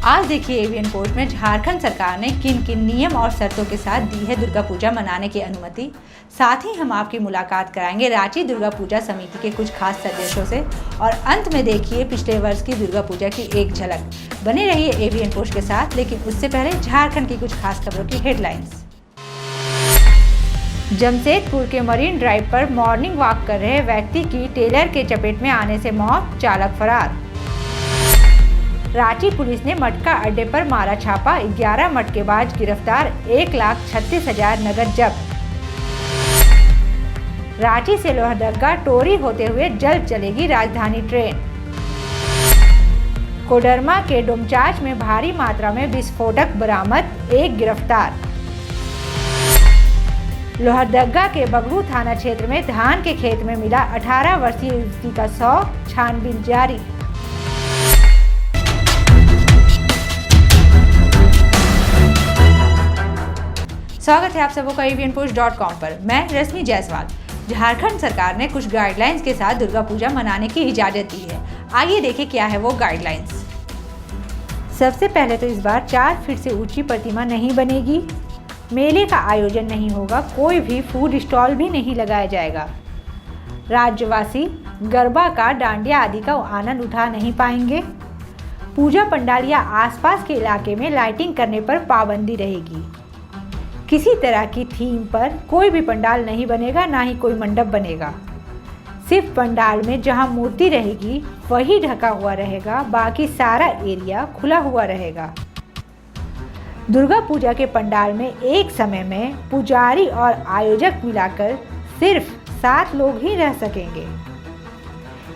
आज देखिए AVN post में झारखंड सरकार ने किन किन नियम और शर्तों के साथ दी है दुर्गा पूजा मनाने की अनुमति। साथ ही हम आपकी मुलाकात कराएंगे रांची दुर्गा पूजा समिति के कुछ खास सदस्यों से और अंत में देखिए पिछले वर्ष की दुर्गा पूजा की एक झलक। बने रहिए एवीएन पोस्ट के साथ, लेकिन उससे पहले झारखंड की कुछ खास खबरों की हेडलाइंस। जमशेदपुर के मरीन ड्राइव पर मॉर्निंग वॉक कर रहे व्यक्ति की टेलर के चपेट में आने से मौत, चालक फरार। रांची पुलिस ने मटका अड्डे पर मारा छापा, 11 मटकेबाज गिरफ्तार, 1,36,000 नगद जब्त। रांची से लोहरदगा टोरी होते हुए जल्द चलेगी राजधानी ट्रेन। कोडरमा के डोमचांच में भारी मात्रा में विस्फोटक बरामद, 1 गिरफ्तार। लोहरदगा के बगरू थाना क्षेत्र में धान के खेत में मिला 18 वर्षीय युवती का शव, छानबीन जारी। स्वागत है आप सबों का evianpost.com पर। मैं रश्मि जायसवाल। झारखंड सरकार ने कुछ गाइडलाइंस के साथ दुर्गा पूजा मनाने की इजाजत दी है। आइए देखें क्या है वो गाइडलाइंस। सबसे पहले तो इस बार 4 फीट से ऊंची प्रतिमा नहीं बनेगी, मेले का आयोजन नहीं होगा, कोई भी फूड स्टॉल भी नहीं लगाया जाएगा। राज्यवासी गरबा का, डांडिया आदि का आनंद उठा नहीं पाएंगे। पूजा पंडाल या आसपास के इलाके में लाइटिंग करने पर पाबंदी रहेगी। किसी तरह की थीम पर कोई भी पंडाल नहीं बनेगा, ना ही कोई मंडप बनेगा। सिर्फ पंडाल में जहां मूर्ति रहेगी वही ढका हुआ रहेगा, बाकी सारा एरिया खुला हुआ रहेगा। दुर्गा पूजा के पंडाल में एक समय में पुजारी और आयोजक मिलाकर सिर्फ 7 लोग ही रह सकेंगे।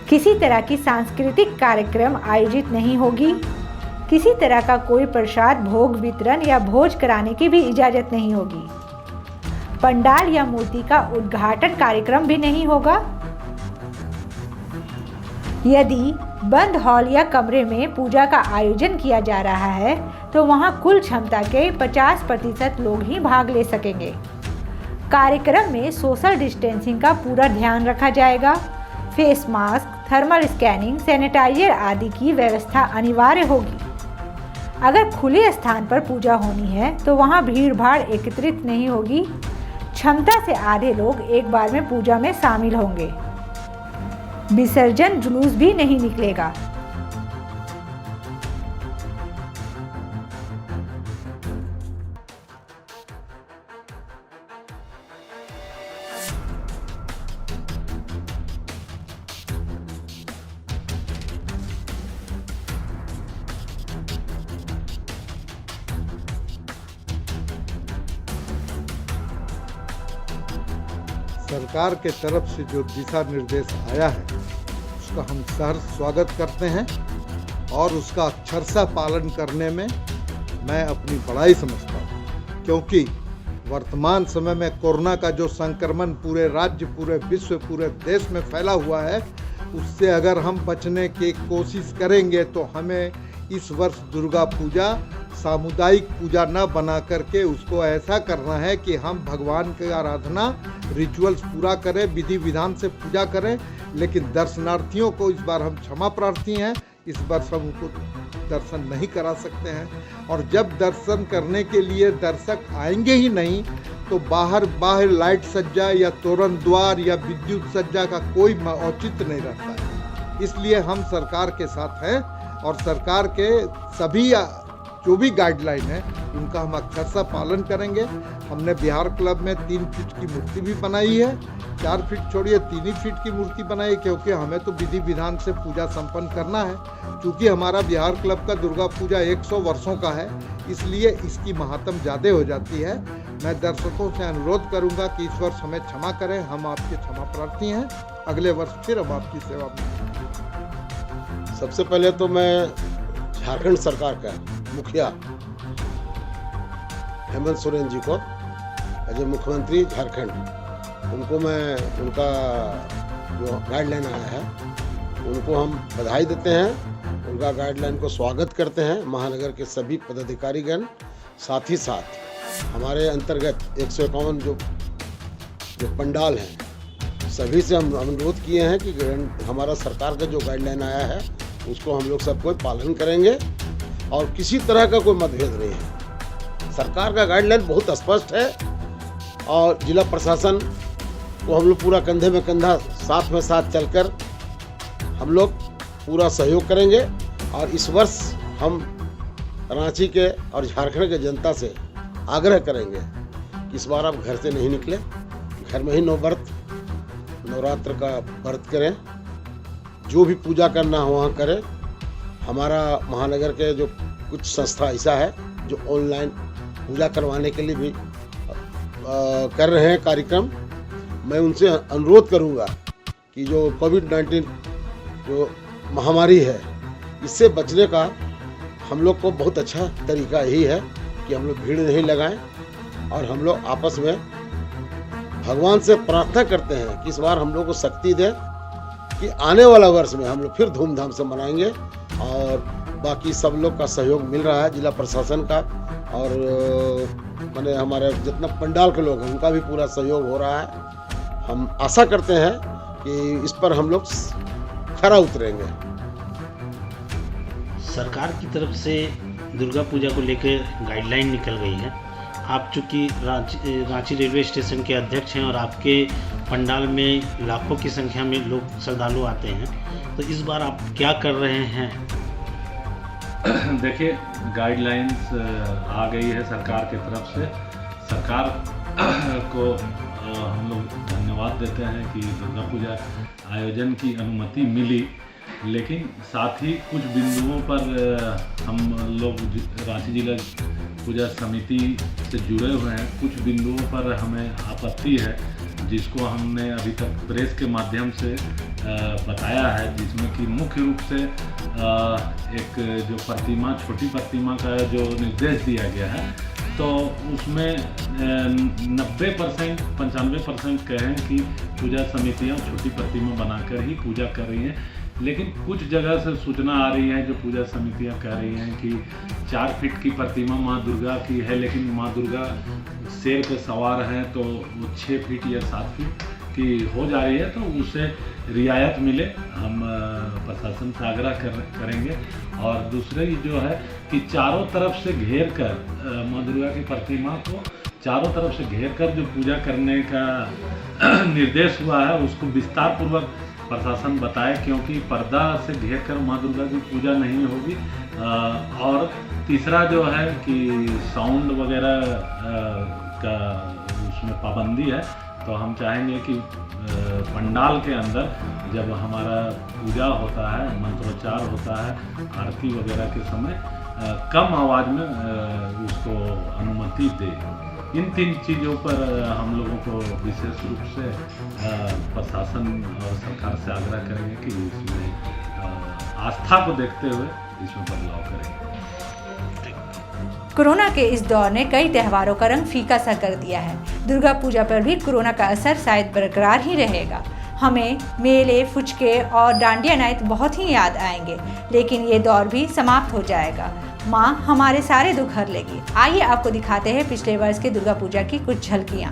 किसी तरह की सांस्कृतिक कार्यक्रम आयोजित नहीं होगी। किसी तरह का कोई प्रसाद भोग वितरण या भोज कराने की भी इजाजत नहीं होगी। पंडाल या मूर्ति का उद्घाटन कार्यक्रम भी नहीं होगा। यदि बंद हॉल या कमरे में पूजा का आयोजन किया जा रहा है तो वहां कुल क्षमता के 50% लोग ही भाग ले सकेंगे। कार्यक्रम में सोशल डिस्टेंसिंग का पूरा ध्यान रखा जाएगा। Face mask, thermal scanning, sanitiser आदि की व्यवस्था अनिवार्य होगी। अगर खुले स्थान पर पूजा होनी है तो वहां भीड़ भाड़ एकत्रित नहीं होगी। क्षमता से आधे लोग एक बार में पूजा में शामिल होंगे। विसर्जन जुलूस भी नहीं निकलेगा। सरकार के तरफ से जो दिशा निर्देश आया है उसका हम सहर्ष स्वागत करते हैं और उसका अक्षरशः पालन करने में मैं अपनी बड़ाई समझता हूँ, क्योंकि वर्तमान समय में कोरोना का जो संक्रमण पूरे राज्य, पूरे विश्व, पूरे देश में फैला हुआ है, उससे अगर हम बचने की कोशिश करेंगे तो हमें इस वर्ष दुर्गा पूजा सामुदायिक पूजा न बना करके उसको ऐसा करना है कि हम भगवान की आराधना रिचुअल्स पूरा करें, विधि विधान से पूजा करें। लेकिन दर्शनार्थियों को इस बार हम क्षमा प्रार्थी हैं, इस वर्ष हम उनको दर्शन नहीं करा सकते हैं। और जब दर्शन करने के लिए दर्शक आएंगे ही नहीं तो बाहर लाइट सज्जा या तोरण द्वार या विद्युत सज्जा का कोई औचित्य नहीं रहता है। इसलिए हम सरकार के साथ हैं और सरकार के सभी जो भी गाइडलाइन है उनका हम अक्षरशः पालन करेंगे। हमने बिहार क्लब में 3 फीट की मूर्ति भी बनाई है, 4 फीट छोड़िए 3 ही फीट की मूर्ति बनाई, क्योंकि हमें तो विधि विधान से पूजा संपन्न करना है। क्योंकि हमारा बिहार क्लब का दुर्गा पूजा 100 वर्षों का है, इसलिए इसकी महात्म ज़्यादा हो जाती है। मैं दर्शकों से अनुरोध करूंगा कि इस वर्ष हमें क्षमा करें, हम आपके क्षमा प्रार्थी हैं। अगले वर्ष फिर हम आपकी सेवा में। सबसे पहले तो मैं झारखंड सरकार का मुखिया हेमंत सोरेन जी को एज ए मुख्यमंत्री झारखंड, उनको मैं उनका जो गाइडलाइन आया है उनको हम बधाई देते हैं, उनका गाइडलाइन को स्वागत करते हैं। महानगर के सभी पदाधिकारीगण, साथ ही साथ हमारे अंतर्गत 151 जो पंडाल हैं सभी से हम अनुरोध किए हैं कि हमारा सरकार का जो गाइडलाइन आया है उसको हम लोग सब कोई पालन करेंगे। और किसी तरह का कोई मतभेद नहीं है। सरकार का गाइडलाइन बहुत स्पष्ट है और जिला प्रशासन को हम लोग पूरा कंधे में कंधा साथ में साथ चलकर हम लोग पूरा सहयोग करेंगे। और इस वर्ष हम रांची के और झारखंड के जनता से आग्रह करेंगे कि इस बार आप घर से नहीं निकले, घर में ही नवरात्र का व्रत करें, जो भी पूजा करना हो वहाँ करें। हमारा महानगर के जो कुछ संस्था ऐसा है जो ऑनलाइन पूजा करवाने के लिए भी कर रहे हैं कार्यक्रम। मैं उनसे अनुरोध करूंगा कि जो कोविड-19 जो महामारी है, इससे बचने का हम लोग को बहुत अच्छा तरीका यही है कि हम लोग भीड़ नहीं लगाएं और हम लोग आपस में भगवान से प्रार्थना करते हैं कि इस बार हम लोग को शक्ति दे कि आने वाला वर्ष में हम लोग फिर धूमधाम से मनाएंगे। और बाकी सब लोग का सहयोग मिल रहा है, जिला प्रशासन का और माने हमारे जितना पंडाल के लोग हैं उनका भी पूरा सहयोग हो रहा है। हम आशा करते हैं कि इस पर हम लोग खरा उतरेंगे। सरकार की तरफ से दुर्गा पूजा को लेकर गाइडलाइन निकल गई है। आप चूँकि रांची रेलवे स्टेशन के अध्यक्ष हैं और आपके पंडाल में लाखों की संख्या में लोग श्रद्धालु आते हैं, तो इस बार आप क्या कर रहे हैं? देखिए, गाइडलाइंस आ गई है सरकार की तरफ से। सरकार को हम लोग धन्यवाद देते हैं कि दुर्गा पूजा आयोजन की अनुमति मिली, लेकिन साथ ही कुछ बिंदुओं पर हम लोग रांची जिला पूजा समिति से जुड़े हुए हैं। कुछ बिंदुओं पर हमें आपत्ति है, जिसको हमने अभी तक प्रेस के माध्यम से बताया है, जिसमें कि मुख्य रूप से एक जो प्रतिमा, छोटी प्रतिमा का जो निर्देश दिया गया है, तो उसमें 90% 95% कहें कि पूजा समितियां छोटी प्रतिमा बनाकर ही पूजा कर रही हैं। लेकिन कुछ जगह से सूचना आ रही है, जो पूजा समितियां कह रही हैं कि 4 फीट की प्रतिमा माँ दुर्गा की है, लेकिन माँ दुर्गा शेर पे सवार हैं, तो वो 6 फीट या 7 फीट की हो जा रही है, तो उसे रियायत मिले। हम प्रशासन से आग्रह करेंगे। और दूसरे जो है कि चारों तरफ से घेर कर माँ दुर्गा की प्रतिमा को चारों तरफ से घेर कर जो पूजा करने का निर्देश हुआ है, उसको विस्तार पूर्वक प्रशासन बताए, क्योंकि पर्दा से घेर कर माँ दुर्गा की पूजा नहीं होगी। और तीसरा जो है कि साउंड वगैरह का उसमें पाबंदी है, तो हम चाहेंगे कि पंडाल के अंदर जब हमारा पूजा होता है, मंत्रोच्चार होता है, आरती वगैरह के समय कम आवाज़ में उसको अनुमति दे। इन 3 चीज़ों पर हम लोगों को विशेष रूप से प्रशासन और सरकार से आग्रह करेंगे कि इसमें आस्था को देखते हुए इसमें बदलाव करें। कोरोना के इस दौर ने कई त्योहारों का रंग फीका सा कर दिया है। दुर्गा पूजा पर भी कोरोना का असर शायद बरकरार ही रहेगा। हमें मेले, फुचके और डांडिया नाइट बहुत ही याद आएंगे, लेकिन ये दौर भी समाप्त हो जाएगा। माँ हमारे सारे दुख हर लेगी। आइए आपको दिखाते हैं पिछले वर्ष के दुर्गा पूजा की कुछ झलकियाँ।